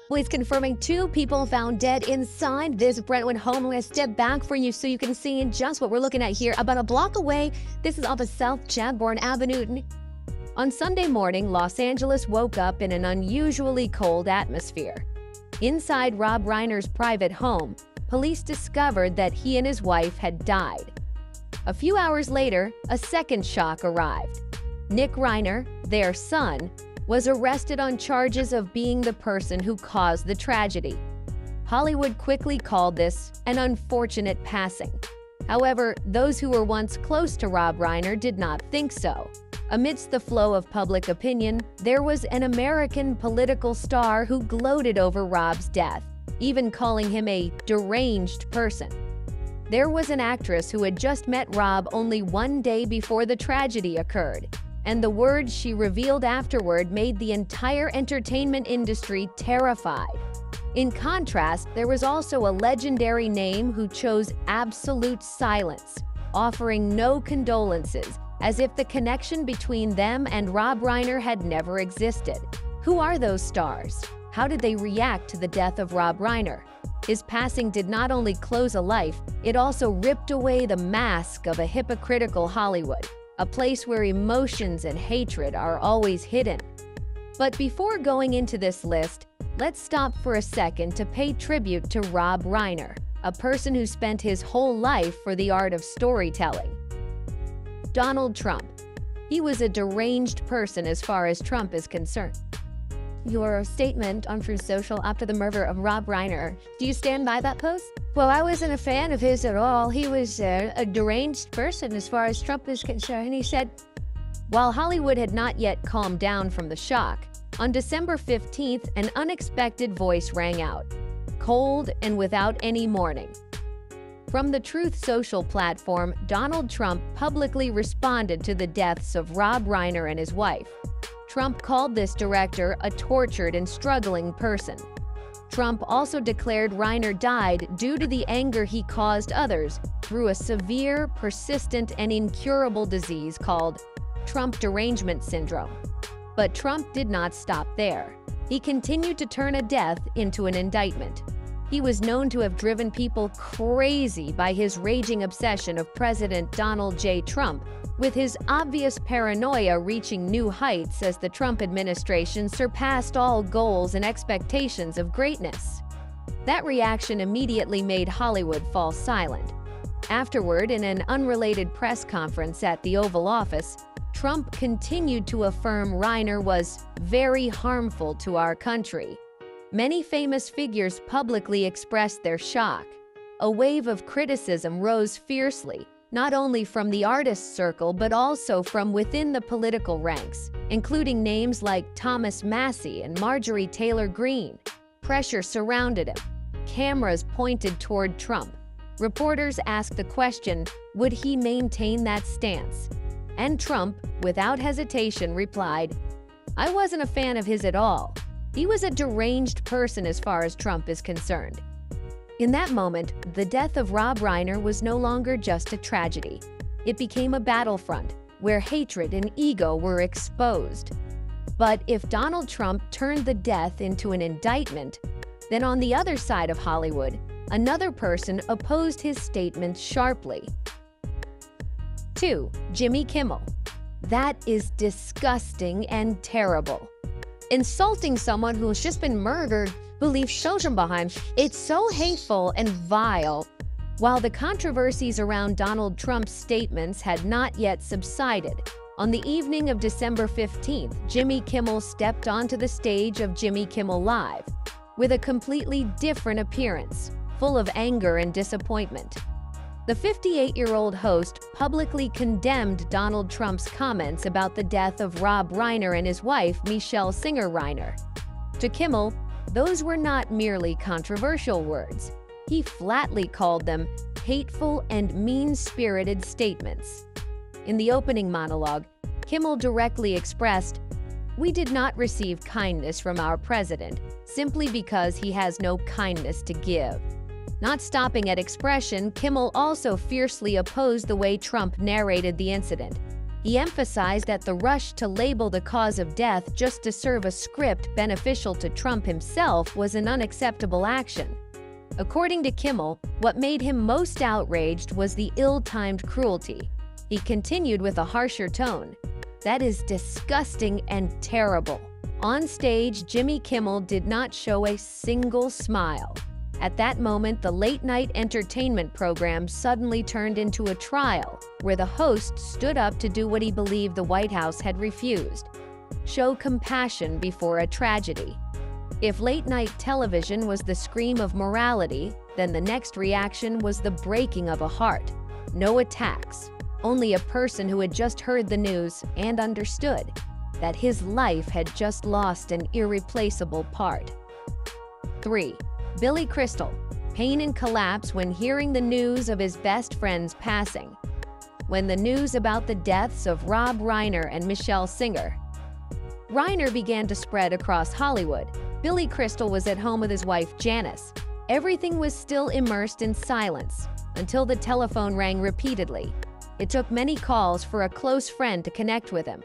Police confirming 2 people found dead inside this Brentwood home. I'm going to step back for you so you can see just what we're looking at here. About a block away, this is off of South Chadbourne Avenue. On Sunday morning, Los Angeles woke up in an unusually cold atmosphere. Inside Rob Reiner's private home, police discovered that he and his wife had died. A few hours later, a second shock arrived. Nick Reiner, their son, was arrested on charges of being the person who caused the tragedy. Hollywood quickly called this an unfortunate passing. However, those who were once close to Rob Reiner did not think so. Amidst the flow of public opinion, there was an American political star who gloated over Rob's death, even calling him a deranged person. There was an actress who had just met Rob only one day before the tragedy occurred, and the words she revealed afterward made the entire entertainment industry terrified. In contrast, there was also a legendary name who chose absolute silence, offering no condolences, as if the connection between them and Rob Reiner had never existed. Who are those stars? How did they react to the death of Rob Reiner? His passing did not only close a life, it also ripped away the mask of a hypocritical Hollywood, a place where emotions and hatred are always hidden. But before going into this list, let's stop for a second to pay tribute to Rob Reiner, a person who spent his whole life for the art of storytelling. Donald Trump. He was a deranged person as far as Trump is concerned. Your statement on Truth Social after the murder of Rob Reiner, do you stand by that post? Well, I wasn't a fan of his at all. He was a deranged person as far as Trump is concerned. He said, while Hollywood had not yet calmed down from the shock, on December 15th, an unexpected voice rang out, cold and without any warning. From the Truth Social platform, Donald Trump publicly responded to the deaths of Rob Reiner and his wife. Trump called this director a tortured and struggling person. Trump also declared Reiner died due to the anger he caused others through a severe, persistent, and incurable disease called Trump derangement syndrome. But Trump did not stop there. He continued to turn a death into an indictment. He was known to have driven people crazy by his raging obsession of President Donald J. Trump, with his obvious paranoia reaching new heights as the Trump administration surpassed all goals and expectations of greatness. That reaction immediately made Hollywood fall silent. Afterward, in an unrelated press conference at the Oval Office, Trump continued to affirm Reiner was very harmful to our country. Many famous figures publicly expressed their shock. A wave of criticism rose fiercely, not only from the artist circle but also from within the political ranks, including names like Thomas Massie and Marjorie Taylor Greene. Pressure surrounded him. Cameras pointed toward Trump. Reporters asked the question, would he maintain that stance? And Trump, without hesitation, replied, I wasn't a fan of his at all. He was a deranged person as far as Trump is concerned. In that moment, the death of Rob Reiner was no longer just a tragedy. It became a battlefront where hatred and ego were exposed. But if Donald Trump turned the death into an indictment, then on the other side of Hollywood, another person opposed his statements sharply. 2. Jimmy Kimmel. That is disgusting and terrible. Insulting someone who's just been murdered, who leaves children behind, it's so hateful and vile. While the controversies around Donald Trump's statements had not yet subsided, on the evening of December 15th, Jimmy Kimmel stepped onto the stage of Jimmy Kimmel Live with a completely different appearance, full of anger and disappointment. The 58-year-old host publicly condemned Donald Trump's comments about the death of Rob Reiner and his wife, Michelle Singer Reiner. To Kimmel, those were not merely controversial words. He flatly called them hateful and mean-spirited statements. In the opening monologue, Kimmel directly expressed, "We did not receive kindness from our president simply because he has no kindness to give." Not stopping at expression, Kimmel also fiercely opposed the way Trump narrated the incident. He emphasized that the rush to label the cause of death just to serve a script beneficial to Trump himself was an unacceptable action. According to Kimmel, what made him most outraged was the ill-timed cruelty. He continued with a harsher tone. "That is disgusting and terrible." On stage, Jimmy Kimmel did not show a single smile. At that moment, the late-night entertainment program suddenly turned into a trial, where the host stood up to do what he believed the White House had refused: show compassion before a tragedy. If late-night television was the scream of morality, then the next reaction was the breaking of a heart. No attacks, only a person who had just heard the news and understood that his life had just lost an irreplaceable part. 3. Billy Crystal, pain and collapse when hearing the news of his best friend's passing. When the news about the deaths of Rob Reiner and Michelle Singer Reiner began to spread across Hollywood, Billy Crystal was at home with his wife Janice. Everything was still immersed in silence until the telephone rang repeatedly. It took many calls for a close friend to connect with him.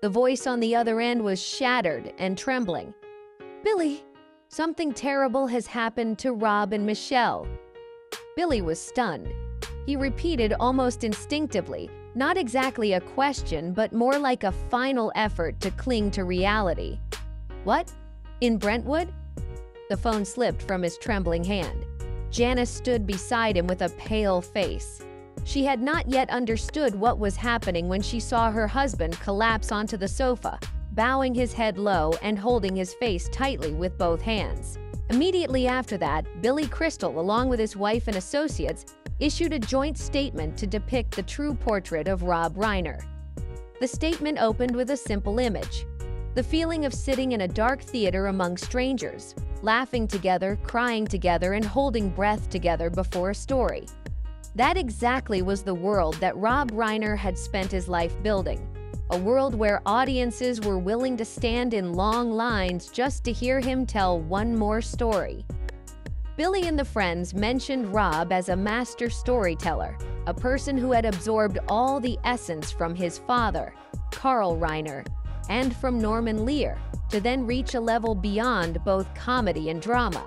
The voice on the other end was shattered and trembling. "Billy, something terrible has happened to Rob and Michelle." Billy was stunned. He repeated almost instinctively, not exactly a question, but more like a final effort to cling to reality. "What? In Brentwood?" The phone slipped from his trembling hand. Janice stood beside him with a pale face. She had not yet understood what was happening when she saw her husband collapse onto the sofa, bowing his head low and holding his face tightly with both hands. Immediately after that, Billy Crystal, along with his wife and associates, issued a joint statement to depict the true portrait of Rob Reiner. The statement opened with a simple image: the feeling of sitting in a dark theater among strangers, laughing together, crying together, and holding breath together before a story. That exactly was the world that Rob Reiner had spent his life building, a world where audiences were willing to stand in long lines just to hear him tell one more story. Billy and the friends mentioned Rob as a master storyteller, a person who had absorbed all the essence from his father, Carl Reiner, and from Norman Lear, to then reach a level beyond both comedy and drama.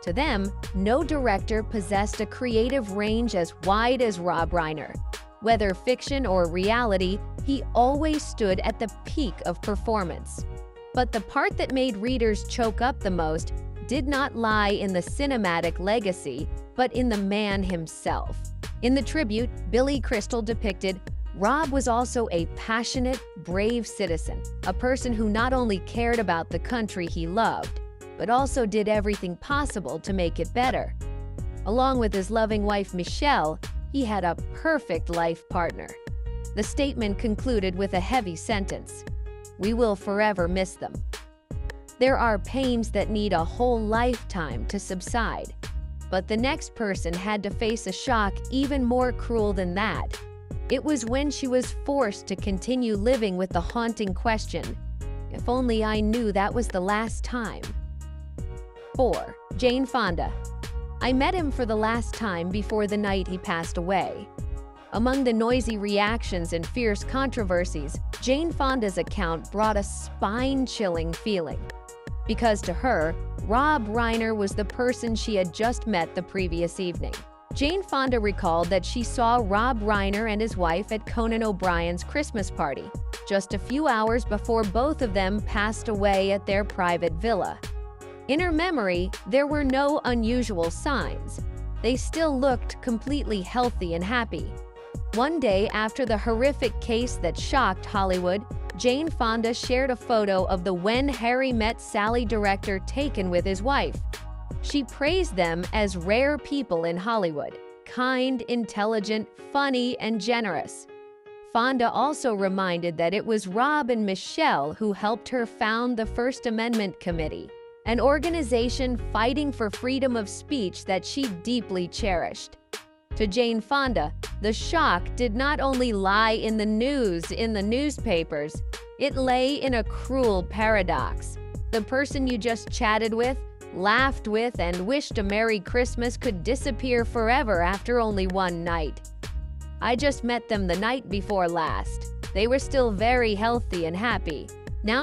To them, no director possessed a creative range as wide as Rob Reiner. Whether fiction or reality, he always stood at the peak of performance. But the part that made readers choke up the most did not lie in the cinematic legacy, but in the man himself. In the tribute, Billy Crystal depicted Rob was also a passionate, brave citizen, a person who not only cared about the country he loved, but also did everything possible to make it better. Along with his loving wife Michelle, he had a perfect life partner. The statement concluded with a heavy sentence: "We will forever miss them." There are pains that need a whole lifetime to subside. But the next person had to face a shock even more cruel than that. It was when she was forced to continue living with the haunting question, "If only I knew that was the last time." 4. Jane Fonda. I met him for the last time before the night he passed away. Among the noisy reactions and fierce controversies, Jane Fonda's account brought a spine-chilling feeling. Because to her, Rob Reiner was the person she had just met the previous evening. Jane Fonda recalled that she saw Rob Reiner and his wife at Conan O'Brien's Christmas party, just a few hours before both of them passed away at their private villa. In her memory, there were no unusual signs. They still looked completely healthy and happy. One day after the horrific case that shocked Hollywood, Jane Fonda shared a photo of the When Harry Met Sally director taken with his wife. She praised them as rare people in Hollywood, kind, intelligent, funny, and generous. Fonda also reminded that it was Rob and Michelle who helped her found the First Amendment Committee, an organization fighting for freedom of speech that she deeply cherished. To Jane Fonda, the shock did not only lie in the news in the newspapers, it lay in a cruel paradox. The person you just chatted with, laughed with, and wished a Merry Christmas could disappear forever after only one night. I just met them the night before last. they were still very healthy and happy. Now